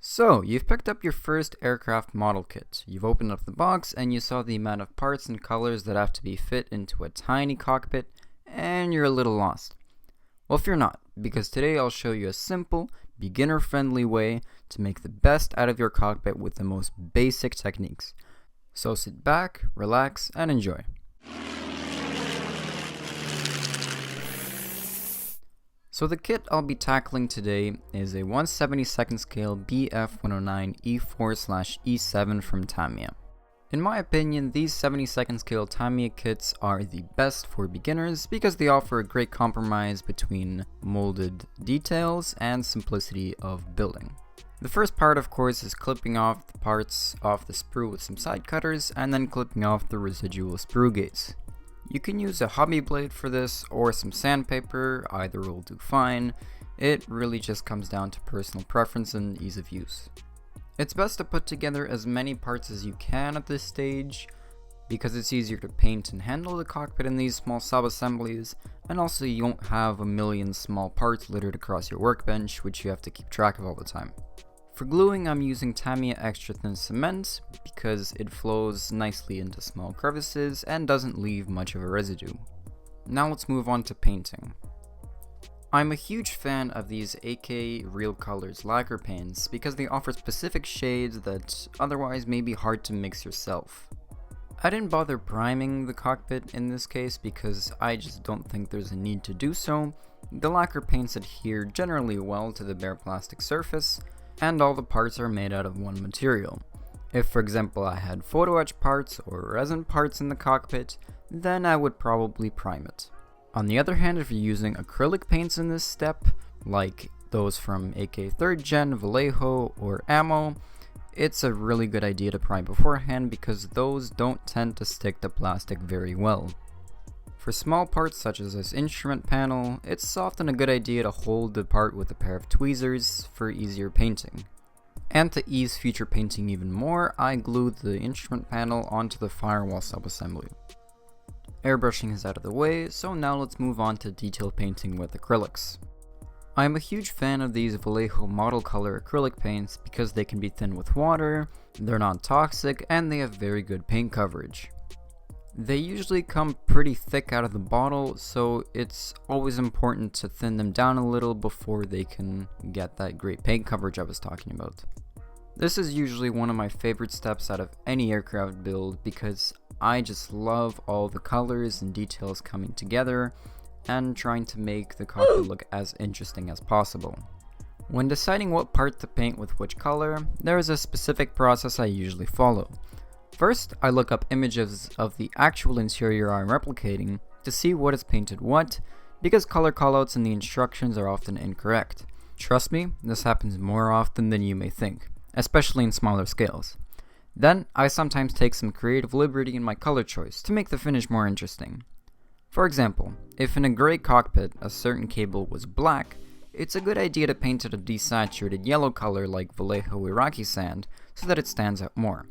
So, you've picked up your first aircraft model kit. You've opened up the box and you saw the amount of parts and colors that have to be fit into a tiny cockpit, and you're a little lost. Well, fear not, because today I'll show you a simple, beginner-friendly way to make the best out of your cockpit with the most basic techniques. So sit back, relax, and enjoy. So the kit I'll be tackling today is a 1/72nd scale BF109 E4/E7 from Tamiya. In my opinion, these 72nd scale Tamiya kits are the best for beginners because they offer a great compromise between molded details and simplicity of building. The first part, of course, is clipping off the parts off the sprue with some side cutters and then clipping off the residual sprue gates. You can use a hobby blade for this or some sandpaper, either will do fine. It really just comes down to personal preference and ease of use. It's best to put together as many parts as you can at this stage because it's easier to paint and handle the cockpit in these small sub-assemblies, and also you won't have a million small parts littered across your workbench which you have to keep track of all the time. For gluing, I'm using Tamiya extra thin cement because it flows nicely into small crevices and doesn't leave much of a residue. Now let's move on to painting. I'm a huge fan of these AK Real Colors lacquer paints because they offer specific shades that otherwise may be hard to mix yourself. I didn't bother priming the cockpit in this case because I just don't think there's a need to do so. The lacquer paints adhere generally well to the bare plastic surface, and all the parts are made out of one material. If, for example, I had photo etch parts or resin parts in the cockpit, then I would probably prime it. On the other hand, if you're using acrylic paints in this step, like those from AK 3rd Gen, Vallejo, or Anno, it's a really good idea to prime beforehand because those don't tend to stick to plastic very well. For small parts such as this instrument panel, it's often a good idea to hold the part with a pair of tweezers for easier painting. And to ease future painting even more, I glued the instrument panel onto the firewall subassembly. Airbrushing is out of the way, so now let's move on to detail painting with acrylics. I am a huge fan of these Vallejo model color acrylic paints because they can be thin with water, they're non-toxic, and they have very good paint coverage. They usually come pretty thick out of the bottle, so it's always important to thin them down a little before they can get that great paint coverage I was talking about. This is usually one of my favorite steps out of any aircraft build because I just love all the colors and details coming together and trying to make the cockpit look as interesting as possible. When deciding what part to paint with which color, there is a specific process I usually follow. First, I look up images of the actual interior I'm replicating to see what is painted what, because color callouts in the instructions are often incorrect. Trust me, this happens more often than you may think, especially in smaller scales. Then, I sometimes take some creative liberty in my color choice to make the finish more interesting. For example, if in a gray cockpit a certain cable was black, it's a good idea to paint it a desaturated yellow color like Vallejo Iraqi sand so that it stands out more.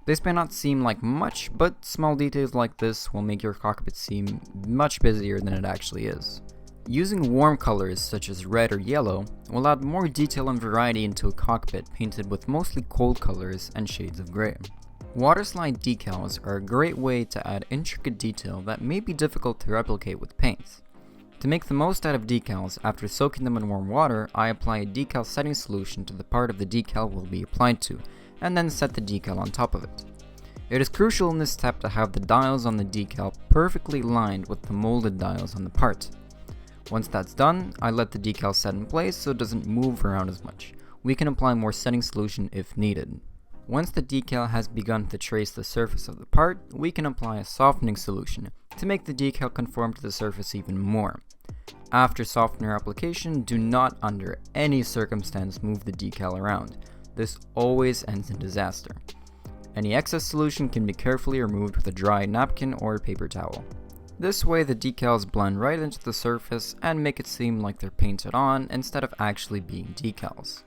This may not seem like much, but small details like this will make your cockpit seem much busier than it actually is. Using warm colors such as red or yellow will add more detail and variety into a cockpit painted with mostly cold colors and shades of gray. Waterslide decals are a great way to add intricate detail that may be difficult to replicate with paints. To make the most out of decals, after soaking them in warm water, I apply a decal setting solution to the part of the decal will be applied to, and then set the decal on top of it. It is crucial in this step to have the dials on the decal perfectly lined with the molded dials on the part. Once that's done, I let the decal set in place so it doesn't move around as much. We can apply more setting solution if needed. Once the decal has begun to trace the surface of the part, we can apply a softening solution to make the decal conform to the surface even more. After softener application, do not under any circumstance move the decal around. This always ends in disaster. Any excess solution can be carefully removed with a dry napkin or paper towel. This way the decals blend right into the surface and make it seem like they're painted on instead of actually being decals.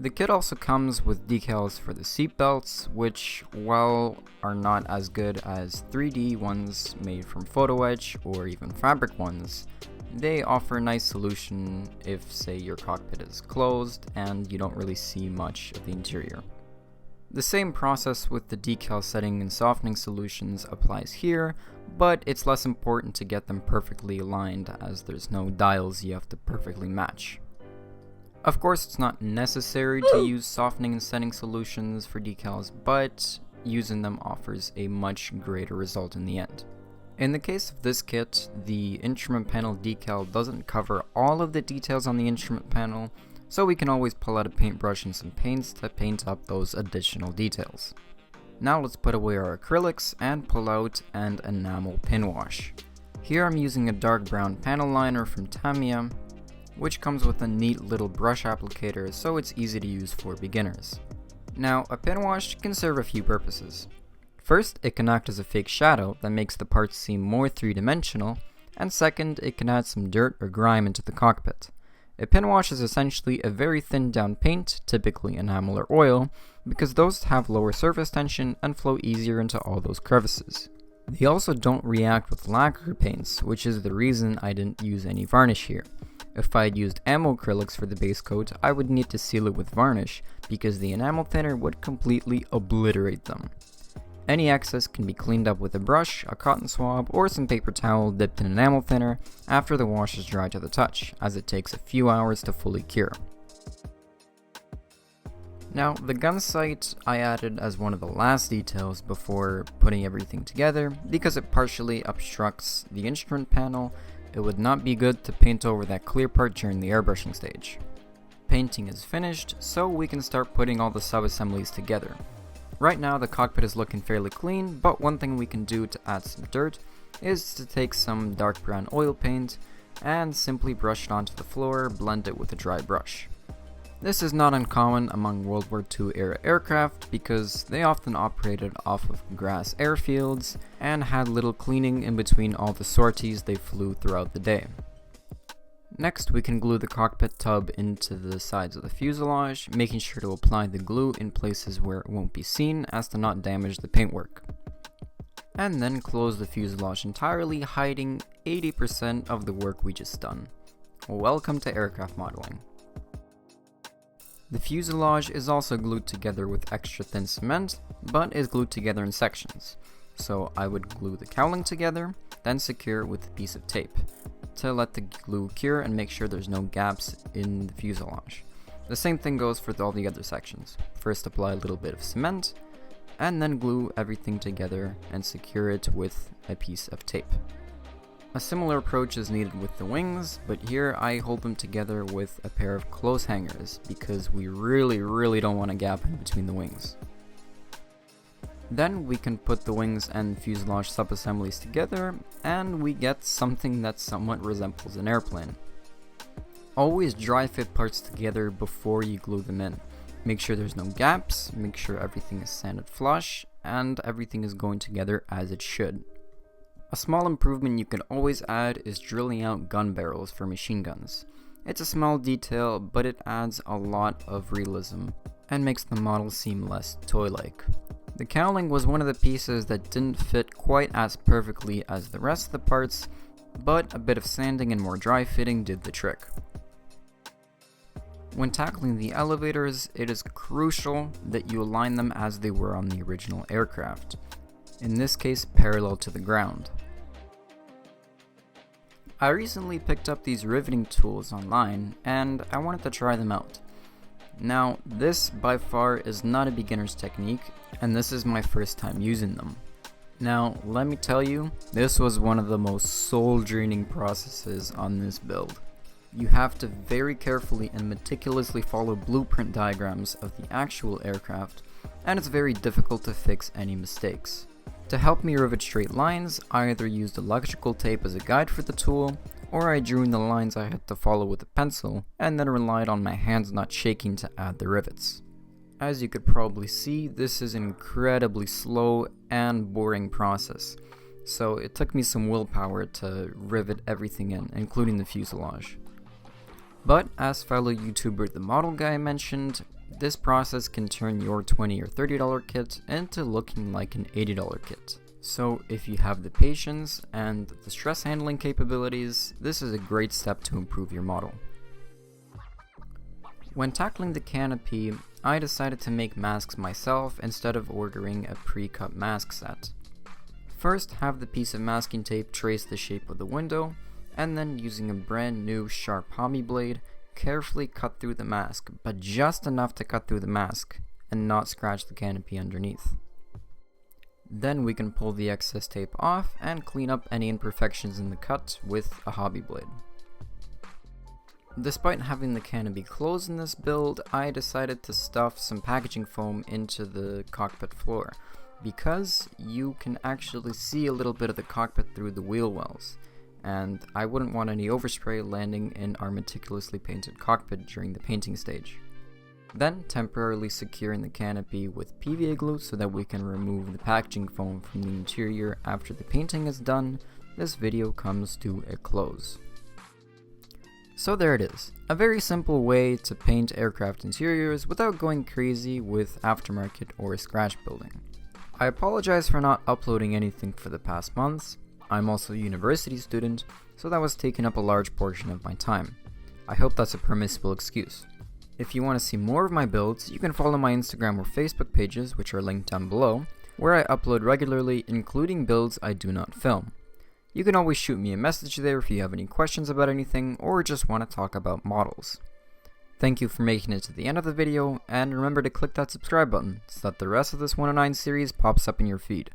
The kit also comes with decals for the seat belts, which, while are not as good as 3D ones made from photo etch or even fabric ones, They offer a nice solution if, say, your cockpit is closed and you don't really see much of the interior. The same process with the decal setting and softening solutions applies here, but it's less important to get them perfectly aligned as there's no dials you have to perfectly match. Of course, it's not necessary to use softening and setting solutions for decals, but using them offers a much greater result in the end. In the case of this kit, the instrument panel decal doesn't cover all of the details on the instrument panel, so we can always pull out a paintbrush and some paints to paint up those additional details. Now let's put away our acrylics and pull out an enamel pin wash. Here I'm using a dark brown panel liner from Tamiya, which comes with a neat little brush applicator, so it's easy to use for beginners. Now, a pin wash can serve a few purposes. First, it can act as a fake shadow that makes the parts seem more three-dimensional, and second, it can add some dirt or grime into the cockpit. A pin wash is essentially a very thin down paint, typically enamel or oil, because those have lower surface tension and flow easier into all those crevices. They also don't react with lacquer paints, which is the reason I didn't use any varnish here. If I had used ammo acrylics for the base coat, I would need to seal it with varnish, because the enamel thinner would completely obliterate them. Any excess can be cleaned up with a brush, a cotton swab, or some paper towel dipped in enamel thinner after the wash is dry to the touch, as it takes a few hours to fully cure. Now, the gun sight I added as one of the last details before putting everything together because it partially obstructs the instrument panel. It would not be good to paint over that clear part during the airbrushing stage. Painting is finished, so we can start putting all the sub-assemblies together. Right now the cockpit is looking fairly clean, but one thing we can do to add some dirt is to take some dark brown oil paint and simply brush it onto the floor, blend it with a dry brush. This is not uncommon among World War II era aircraft because they often operated off of grass airfields and had little cleaning in between all the sorties they flew throughout the day. Next, we can glue the cockpit tub into the sides of the fuselage, making sure to apply the glue in places where it won't be seen as to not damage the paintwork. And then close the fuselage entirely, hiding 80% of the work we just done. Welcome to aircraft modeling. The fuselage is also glued together with extra thin cement, but is glued together in sections. So I would glue the cowling together, then secure with a piece of tape to let the glue cure and make sure there's no gaps in the fuselage. The same thing goes for all the other sections. First apply a little bit of cement, and then glue everything together and secure it with a piece of tape. A similar approach is needed with the wings, but here I hold them together with a pair of clothes hangers because we really don't want a gap in between the wings. Then we can put the wings and fuselage sub-assemblies together, and we get something that somewhat resembles an airplane. Always dry fit parts together before you glue them in. Make sure there's no gaps, make sure everything is sanded flush, and everything is going together as it should. A small improvement you can always add is drilling out gun barrels for machine guns. It's a small detail, but it adds a lot of realism and makes the model seem less toy-like. The cowling was one of the pieces that didn't fit quite as perfectly as the rest of the parts, but a bit of sanding and more dry fitting did the trick. When tackling the elevators, it is crucial that you align them as they were on the original aircraft, in this case parallel to the ground. I recently picked up these riveting tools online and I wanted to try them out. Now, this by far is not a beginner's technique, and this is my first time using them. Now, let me tell you, this was one of the most soul-draining processes on this build. You have to very carefully and meticulously follow blueprint diagrams of the actual aircraft, and it's very difficult to fix any mistakes. To help me rivet straight lines, I either used electrical tape as a guide for the tool, or I drew in the lines I had to follow with a pencil, and then relied on my hands not shaking to add the rivets. As you could probably see, this is an incredibly slow and boring process, so it took me some willpower to rivet everything in, including the fuselage. But as fellow YouTuber The Model Guy mentioned, this process can turn your $20 or $30 kit into looking like an $80 kit. So if you have the patience and the stress handling capabilities, this is a great step to improve your model. When tackling the canopy, I decided to make masks myself instead of ordering a pre-cut mask set. First, have the piece of masking tape trace the shape of the window, and then using a brand new sharp hobby blade, carefully cut through the mask, but just enough to cut through the mask and not scratch the canopy underneath. Then we can pull the excess tape off and clean up any imperfections in the cut with a hobby blade. Despite having the canopy closed in this build, I decided to stuff some packaging foam into the cockpit floor, because you can actually see a little bit of the cockpit through the wheel wells, and I wouldn't want any overspray landing in our meticulously painted cockpit during the painting stage. Then temporarily securing the canopy with PVA glue so that we can remove the packaging foam from the interior after the painting is done, this video comes to a close. So there it is, a very simple way to paint aircraft interiors without going crazy with aftermarket or scratch building. I apologize for not uploading anything for the past months. I'm also a university student, so that was taking up a large portion of my time. I hope that's a permissible excuse. If you want to see more of my builds, you can follow my Instagram or Facebook pages, which are linked down below, where I upload regularly, including builds I do not film. You can always shoot me a message there if you have any questions about anything or just want to talk about models. Thank you for making it to the end of the video, and remember to click that subscribe button so that the rest of this 109 series pops up in your feed.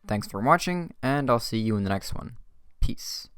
Thanks for watching, and I'll see you in the next one. Peace.